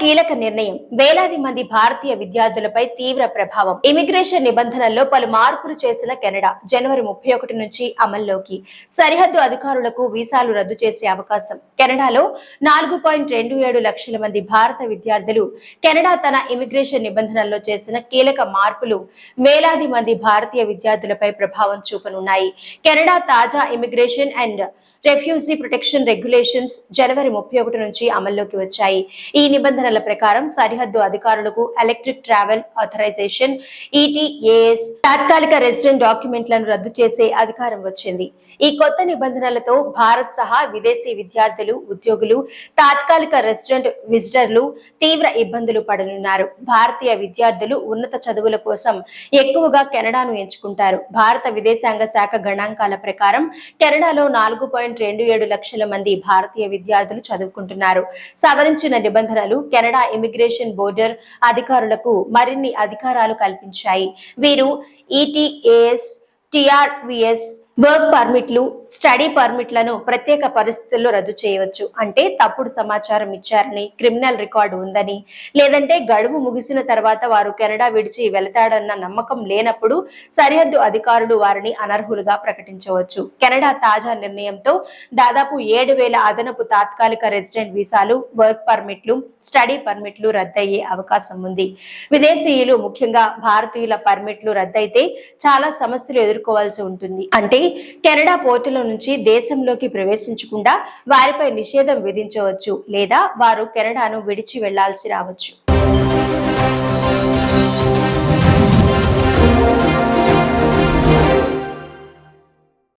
కీలక నిర్ణయం వేలాది మంది భారతీయ విద్యార్థులపై తీవ్ర ప్రభావం. ఇమిగ్రేషన్ నిబంధనల్లో పలు మార్పులు చేసిన కెనడా జనవరి 31 నుంచి అమల్లోకి. సరిహద్దు అధికారులకు వీసాలు రద్దు చేసే అవకాశం. కెనడాలో 4.27 లక్షల మంది భారత విద్యార్థులు. కెనడా తన ఇమిగ్రేషన్ నిబంధనల్లో చేసిన కీలక మార్పులు వేలాది మంది భారతీయ విద్యార్థులపై ప్రభావం చూపనున్నాయి. కెనడా తాజా immigration and refugee protection regulations జనవరి 31 నుంచి అమల్లోకి వచ్చాయి. ఈ నిబంధనల ప్రకారం సరిహద్దు అధికారులకు ఎలక్ట్రిక్ ట్రావెల్ ఆథరైజేషన్ ETAs తాత్కాలిక రెసిడెంట్ డాక్యుమెంట్లను రద్దు చేసే అధికారం వచ్చింది. ఈ కొత్త నిబంధనలతో భారత్ సహా విదేశీ విద్యార్థులు, ఉద్యోగులు, తాత్కాలిక రెసిడెంట్ విజిటర్లు తీవ్ర ఇబ్బందులు పడనున్నారు. భారతీయ విద్యార్థులు ఉన్నత చదువుల కోసం ఎక్కువగా కెనడాను ఎంచుకుంటారు. భారత విదేశాంగ శాఖ గణాంకాల ప్రకారం కెనడాలో 4.27 లక్షల మంది భారతీయ విద్యార్థులు చదువుకుంటున్నారు. సవరించిన నిబంధనలు కెనడా ఇమిగ్రేషన్ బోర్డర్ అధికారులకు మరిన్ని అధికారాలు కల్పించాయి. వీరు ETAs, TRVS, వర్క్ పర్మిట్లు, స్టడీ పర్మిట్లను ప్రత్యేక పరిస్థితుల్లో రద్దు చేయవచ్చు. అంటే తప్పుడు సమాచారం ఇచ్చారని, క్రిమినల్ రికార్డు ఉందని, లేదంటే గడువు ముగిసిన తర్వాత వారు కెనడా విడిచి వెళతాడన్న నమ్మకం లేనప్పుడు సరిహద్దు అధికారులు వారిని అనర్హులుగా ప్రకటించవచ్చు. కెనడా తాజా నిర్ణయంతో దాదాపు 7,000 అదనపు తాత్కాలిక రెసిడెంట్ వీసాలు, వర్క్ పర్మిట్లు, స్టడీ పర్మిట్లు రద్దయ్యే అవకాశం ఉంది. విదేశీయులు, ముఖ్యంగా భారతీయుల పర్మిట్లు రద్దయితే చాలా సమస్యలు ఎదుర్కోవాల్సి ఉంటుంది. అంటే కెనడా పోర్టుల నుంచి దేశంలోకి ప్రవేశించకుండా వారిపై నిషేధం విధించవచ్చు, లేదా వారు కెనడాను విడిచి వెళ్లాల్సి రావచ్చు.